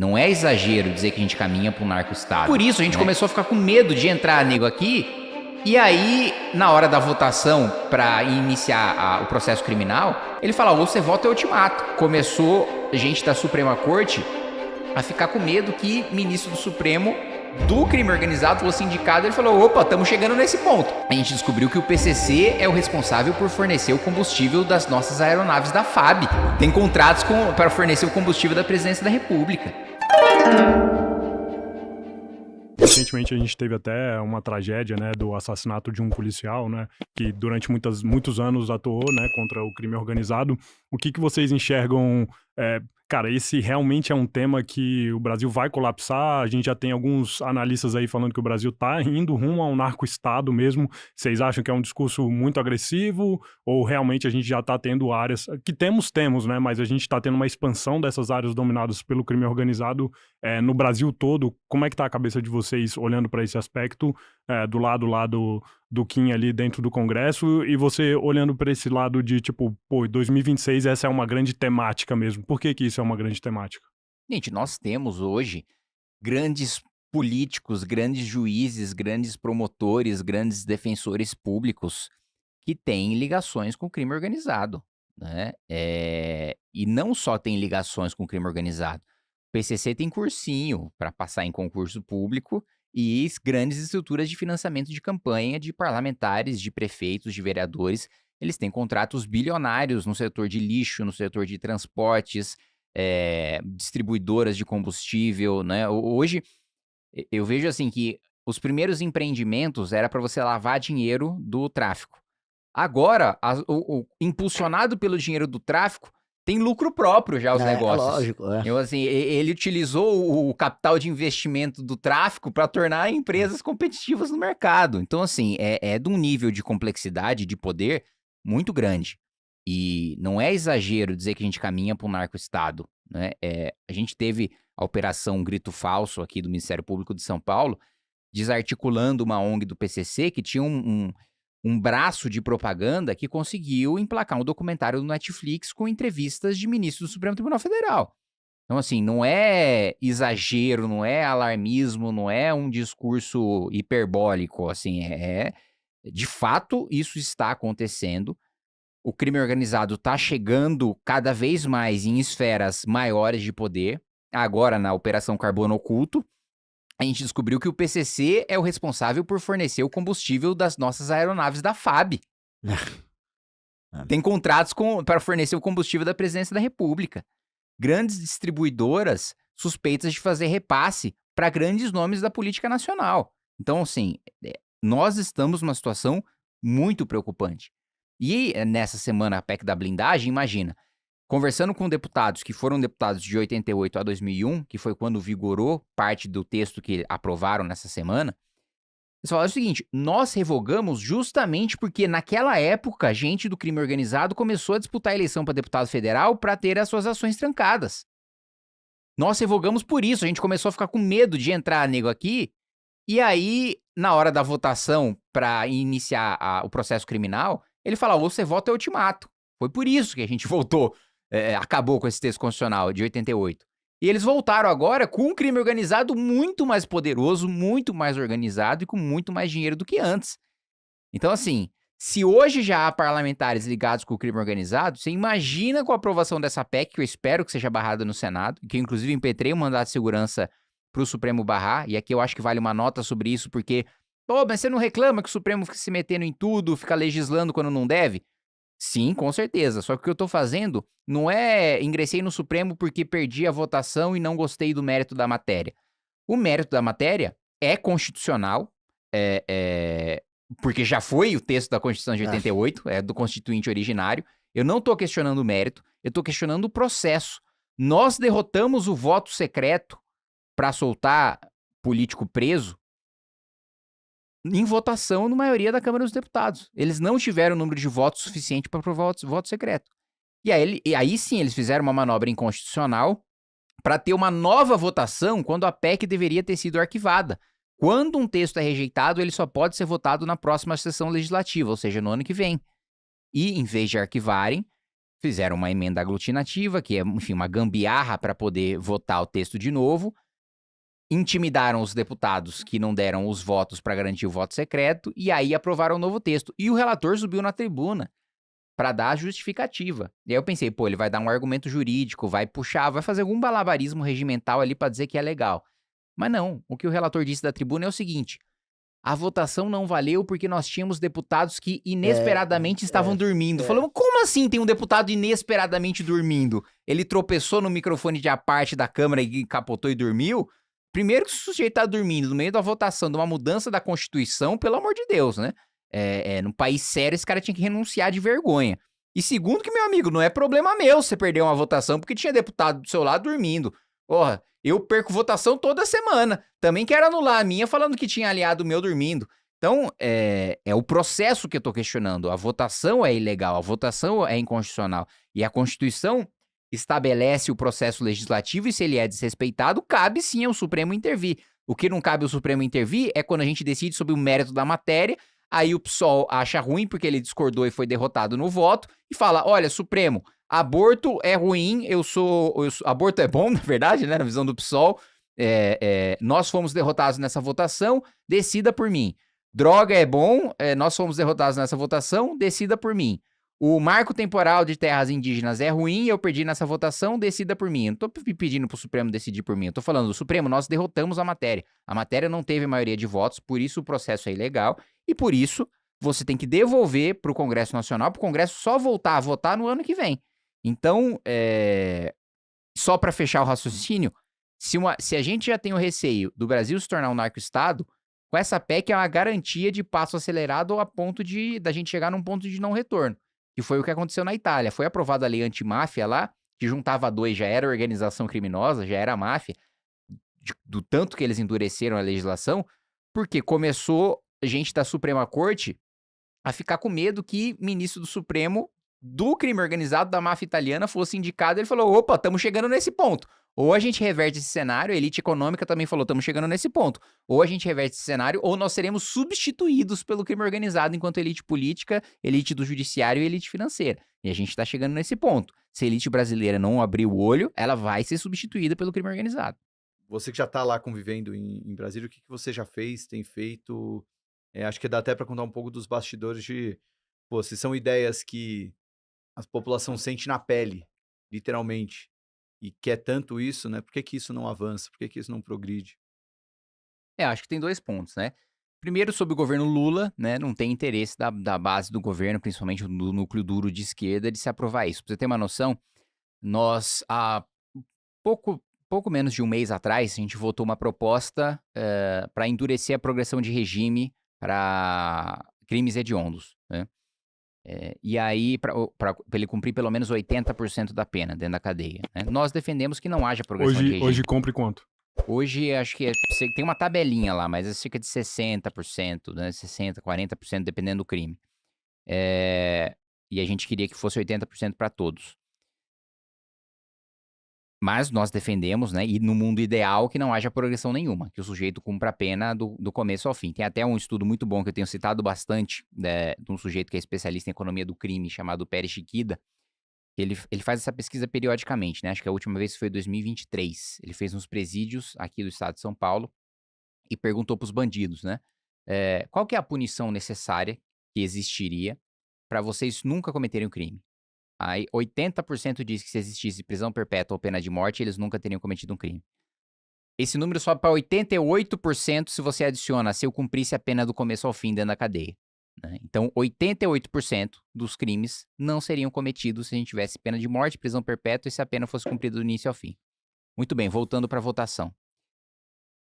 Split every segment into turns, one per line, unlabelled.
Não é exagero dizer que a gente caminha para um narco-estado. Por isso, a gente começou a ficar com medo de entrar nego aqui. E aí, na hora da votação para iniciar o processo criminal, ele fala, ou você vota ou eu te mato. Começou gente da Suprema Corte a ficar com medo que ministro do Supremo do crime organizado fosse indicado. Ele falou, opa, estamos chegando nesse ponto. A gente descobriu que o PCC é o responsável por fornecer o combustível das nossas aeronaves da FAB. Tem contratos para fornecer o combustível da Presidência da República.
Recentemente a gente teve até uma tragédia, né, do assassinato de um policial, né, que durante muitos anos atuou, né, contra o crime organizado. O que vocês enxergam? Cara, esse realmente é um tema que o Brasil vai colapsar. A gente já tem alguns analistas aí falando que o Brasil tá indo rumo a um narco-estado mesmo. Vocês acham que é um discurso muito agressivo? Ou realmente a gente já tá tendo áreas que temos, né? Mas a gente tá tendo uma expansão dessas áreas dominadas pelo crime organizado no Brasil todo. Como é que tá a cabeça de vocês olhando para esse aspecto do lado lá do Kim ali dentro do Congresso, e você olhando para esse lado de tipo, 2026 essa é uma grande temática mesmo. Por que isso é uma grande temática?
Gente, nós temos hoje grandes políticos, grandes juízes, grandes promotores, grandes defensores públicos que têm ligações com o crime organizado, né? E não só tem ligações com o crime organizado. O PCC tem cursinho para passar em concurso público e grandes estruturas de financiamento de campanha de parlamentares, de prefeitos, de vereadores. Eles têm contratos bilionários no setor de lixo, no setor de transportes, distribuidoras de combustível, né? Hoje, eu vejo assim que os primeiros empreendimentos era para você lavar dinheiro do tráfico. Agora, impulsionado pelo dinheiro do tráfico, tem lucro próprio já os negócios.
Lógico,
Então, assim, ele utilizou o capital de investimento do tráfico para tornar empresas competitivas no mercado. Então, assim, é de um nível de complexidade, de poder muito grande. E não é exagero dizer que a gente caminha para um narco-estado, né? A gente teve a Operação Grito Falso aqui do Ministério Público de São Paulo, desarticulando uma ONG do PCC que tinha um braço de propaganda que conseguiu emplacar um documentário do Netflix com entrevistas de ministros do Supremo Tribunal Federal. Então, assim, não é exagero, não é alarmismo, não é um discurso hiperbólico, assim, de fato, isso está acontecendo. O crime organizado está chegando cada vez mais em esferas maiores de poder. Agora, na Operação Carbono Oculto, a gente descobriu que o PCC é o responsável por fornecer o combustível das nossas aeronaves da FAB. Tem contratos para fornecer o combustível da Presidência da República. Grandes distribuidoras suspeitas de fazer repasse para grandes nomes da política nacional. Então, assim, nós estamos numa situação muito preocupante. E nessa semana, a PEC da blindagem, imagina, conversando com deputados que foram deputados de 88 a 2001, que foi quando vigorou parte do texto que aprovaram nessa semana, eles falaram o seguinte, nós revogamos justamente porque naquela época, gente do crime organizado começou a disputar a eleição para deputado federal para ter as suas ações trancadas. Nós revogamos por isso, a gente começou a ficar com medo de entrar nego aqui, e aí, na hora da votação para iniciar o processo criminal, ele fala, ou você vota ou eu te mato. Foi por isso que a gente voltou, acabou com esse texto constitucional de 88. E eles voltaram agora com um crime organizado muito mais poderoso, muito mais organizado e com muito mais dinheiro do que antes. Então, assim, se hoje já há parlamentares ligados com o crime organizado, você imagina com a aprovação dessa PEC, que eu espero que seja barrada no Senado, que eu inclusive impetrei um mandato de segurança para o Supremo barrar, e aqui eu acho que vale uma nota sobre isso, porque, mas você não reclama que o Supremo fica se metendo em tudo, fica legislando quando não deve? Sim, com certeza, só que o que eu tô fazendo não é ingressei no Supremo porque perdi a votação e não gostei do mérito da matéria. O mérito da matéria é constitucional, porque já foi o texto da Constituição de 88, é do Constituinte originário. Eu não tô questionando o mérito, eu tô questionando o processo. Nós derrotamos o voto secreto para soltar político preso em votação na maioria da Câmara dos Deputados. Eles não tiveram o número de votos suficiente para aprovar o voto secreto. E aí sim eles fizeram uma manobra inconstitucional para ter uma nova votação quando a PEC deveria ter sido arquivada. Quando um texto é rejeitado, ele só pode ser votado na próxima sessão legislativa, ou seja, no ano que vem. E, em vez de arquivarem, fizeram uma emenda aglutinativa, que é, enfim, uma gambiarra para poder votar o texto de novo, intimidaram os deputados que não deram os votos para garantir o voto secreto, e aí aprovaram o novo texto. E o relator subiu na tribuna para dar a justificativa. E aí eu pensei, pô, ele vai dar um argumento jurídico, vai puxar, vai fazer algum malabarismo regimental ali para dizer que é legal. Mas não, o que o relator disse da tribuna é o seguinte: a votação não valeu porque nós tínhamos deputados que inesperadamente estavam dormindo. Falamos, como assim tem um deputado inesperadamente dormindo? Ele tropeçou no microfone de à parte da Câmara e capotou e dormiu? Primeiro que o sujeito tá dormindo no meio da votação de uma mudança da Constituição, pelo amor de Deus, né? Num país sério, esse cara tinha que renunciar de vergonha. E segundo que, meu amigo, não é problema meu você perder uma votação porque tinha deputado do seu lado dormindo. Porra, eu perco votação toda semana. Também quero anular a minha falando que tinha aliado meu dormindo. Então, é o processo que eu tô questionando. A votação é ilegal, a votação é inconstitucional. E a Constituição estabelece o processo legislativo e se ele é desrespeitado, cabe sim ao Supremo intervir. O que não cabe ao Supremo intervir é quando a gente decide sobre o mérito da matéria, aí o PSOL acha ruim porque ele discordou e foi derrotado no voto e fala, olha, Supremo, aborto é ruim, aborto é bom, na verdade, né, na visão do PSOL, nós fomos derrotados nessa votação, decida por mim. Droga é bom, nós fomos derrotados nessa votação, decida por mim. O marco temporal de terras indígenas é ruim, eu perdi nessa votação, decida por mim. Eu não tô pedindo pro Supremo decidir por mim, eu tô falando, Supremo, nós derrotamos a matéria. A matéria não teve maioria de votos, por isso o processo é ilegal, e por isso você tem que devolver pro Congresso Nacional, pro Congresso só voltar a votar no ano que vem. Então, só para fechar o raciocínio, se a gente já tem o receio do Brasil se tornar um narco-estado, com essa PEC é uma garantia de passo acelerado a ponto da gente chegar num ponto de não retorno. Que foi o que aconteceu na Itália. Foi aprovada a lei antimáfia lá, que juntava dois, já era organização criminosa, já era máfia, do tanto que eles endureceram a legislação, porque começou gente da Suprema Corte a ficar com medo que ministro do Supremo do crime organizado da máfia italiana fosse indicado. Ele falou, opa, estamos chegando nesse ponto. Ou a gente reverte esse cenário, a elite econômica também falou, estamos chegando nesse ponto. Ou a gente reverte esse cenário, ou nós seremos substituídos pelo crime organizado enquanto elite política, elite do judiciário e elite financeira. E a gente está chegando nesse ponto. Se a elite brasileira não abrir o olho, ela vai ser substituída pelo crime organizado.
Você que já está lá convivendo em Brasília, o que você já fez, tem feito? Acho que dá até para contar um pouco dos bastidores pô, se são ideias que a população sente na pele, literalmente, e quer tanto isso, né? Por que isso não avança? Por que isso não progride?
Acho que tem dois pontos, né? Primeiro, sobre o governo Lula, né? Não tem interesse da base do governo, principalmente do núcleo duro de esquerda, de se aprovar isso. Pra você ter uma noção, nós, há pouco menos de um mês atrás, a gente votou uma proposta para endurecer a progressão de regime para crimes hediondos, né? E aí, para ele cumprir pelo menos 80% da pena dentro da cadeia, né? Nós defendemos que não haja progressão de regime.
Hoje cumpre quanto?
Hoje, acho que tem uma tabelinha lá, mas é cerca de 60%, né? 60%, 40%, dependendo do crime. E a gente queria que fosse 80% para todos. Mas nós defendemos, né, e no mundo ideal, que não haja progressão nenhuma, que o sujeito cumpra a pena do começo ao fim. Tem até um estudo muito bom que eu tenho citado bastante, de um sujeito que é especialista em economia do crime, chamado Pérez Chiquida. Ele faz essa pesquisa periodicamente, né? Acho que a última vez foi em 2023. Ele fez nos presídios aqui do estado de São Paulo e perguntou para os bandidos, né? Qual que é a punição necessária que existiria para vocês nunca cometerem um crime? Aí 80% diz que se existisse prisão perpétua ou pena de morte, eles nunca teriam cometido um crime. Esse número sobe para 88% se você adiciona se eu cumprisse a pena do começo ao fim dentro da cadeia, né? Então, 88% dos crimes não seriam cometidos se a gente tivesse pena de morte, prisão perpétua e se a pena fosse cumprida do início ao fim. Muito bem, voltando para a votação.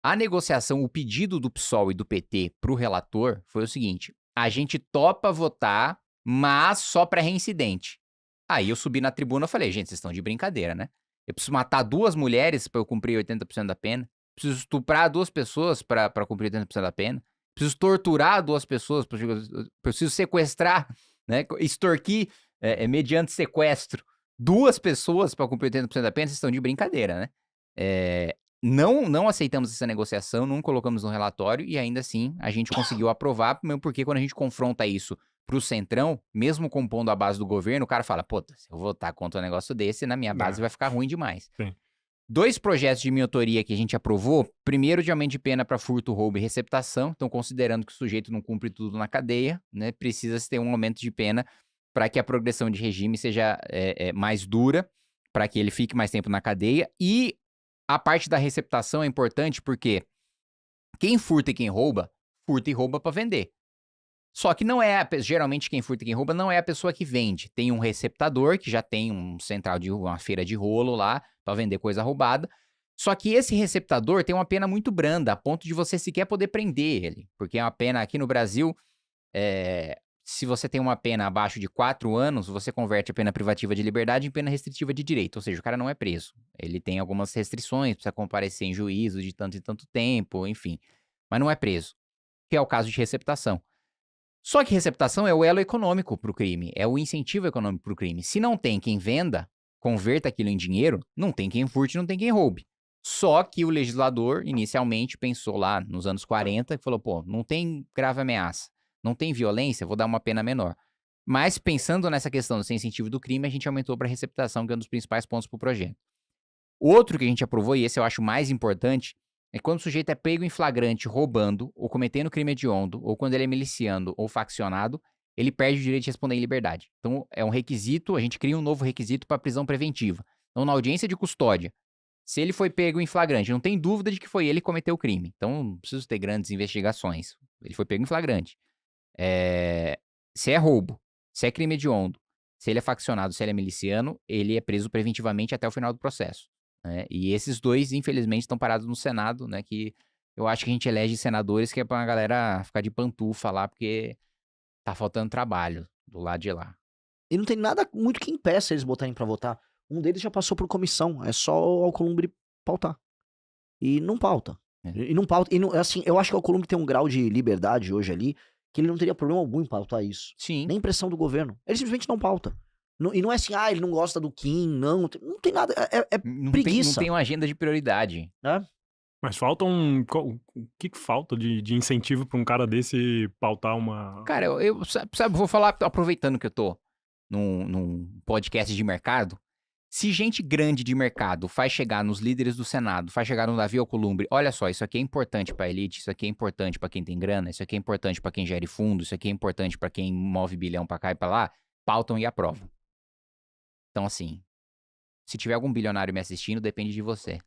A negociação, o pedido do PSOL e do PT para o relator foi o seguinte: a gente topa votar, mas só para reincidente. Aí eu subi na tribuna e falei, gente, vocês estão de brincadeira, né? Eu preciso matar 2 mulheres para eu cumprir 80% da pena. Preciso estuprar 2 pessoas para cumprir 80% da pena. Preciso torturar 2 pessoas, preciso sequestrar, né? Extorquir, mediante sequestro, 2 pessoas para cumprir 80% da pena. Vocês estão de brincadeira, né? Não aceitamos essa negociação, não colocamos no relatório e ainda assim a gente conseguiu aprovar, mesmo porque quando a gente confronta isso pro Centrão, mesmo compondo a base do governo, o cara fala, pô, se eu votar contra um negócio desse, na minha base vai ficar ruim demais.
Sim.
2 projetos de minha autoria que a gente aprovou, primeiro de aumento de pena para furto, roubo e receptação, então considerando que o sujeito não cumpre tudo na cadeia, né, precisa-se ter um aumento de pena para que a progressão de regime seja mais dura, para que ele fique mais tempo na cadeia, e a parte da receptação é importante porque quem furta e rouba para vender. Só que não é, geralmente quem furta e quem rouba não é a pessoa que vende. Tem um receptador que já tem uma feira de rolo lá para vender coisa roubada. Só que esse receptador tem uma pena muito branda, a ponto de você sequer poder prender ele. Porque é uma pena aqui no Brasil, se você tem uma pena abaixo de 4 anos, você converte a pena privativa de liberdade em pena restritiva de direito. Ou seja, o cara não é preso. Ele tem algumas restrições, precisa comparecer em juízo de tanto e tanto tempo, enfim. Mas não é preso. Que é o caso de receptação. Só que receptação é o elo econômico para o crime, é o incentivo econômico para o crime. Se não tem quem venda, converta aquilo em dinheiro, não tem quem furte, não tem quem roube. Só que o legislador, inicialmente, pensou lá nos anos 40 e falou, pô, não tem grave ameaça, não tem violência, vou dar uma pena menor. Mas pensando nessa questão do incentivo do crime, a gente aumentou para receptação, que é um dos principais pontos para o projeto. O outro que a gente aprovou, e esse eu acho mais importante, é quando o sujeito é pego em flagrante roubando ou cometendo crime hediondo, ou quando ele é miliciano ou faccionado, ele perde o direito de responder em liberdade. Então, é um requisito, a gente cria um novo requisito para prisão preventiva. Então, na audiência de custódia, se ele foi pego em flagrante, não tem dúvida de que foi ele que cometeu o crime. Então, não precisa ter grandes investigações. Ele foi pego em flagrante. Se é roubo, se é crime hediondo, se ele é faccionado, se ele é miliciano, ele é preso preventivamente até o final do processo. E esses dois, infelizmente, estão parados no Senado, né? Que eu acho que a gente elege senadores que é pra galera ficar de pantufa lá, porque tá faltando trabalho do lado de lá.
E não tem nada muito que impeça eles botarem pra votar. Um deles já passou por comissão, é só o Alcolumbre pautar. E não pauta. E não pauta. E não, assim, eu acho que o Alcolumbre tem um grau de liberdade hoje ali que ele não teria problema algum em pautar isso.
Sim.
Nem pressão do governo. Ele simplesmente não pauta. E não é assim, ele não gosta do Kim, não tem nada, preguiça.
Não tem uma agenda de prioridade.
Mas falta o que falta de incentivo pra um cara desse pautar uma...
Cara, sabe, vou falar, aproveitando que eu tô num podcast de mercado, se gente grande de mercado faz chegar nos líderes do Senado, faz chegar no Davi Alcolumbre, olha só, isso aqui é importante pra elite, isso aqui é importante pra quem tem grana, isso aqui é importante pra quem gere fundo, isso aqui é importante pra quem move bilhão pra cá e pra lá, pautam e aprovam. Então, assim, se tiver algum bilionário me assistindo, depende de você.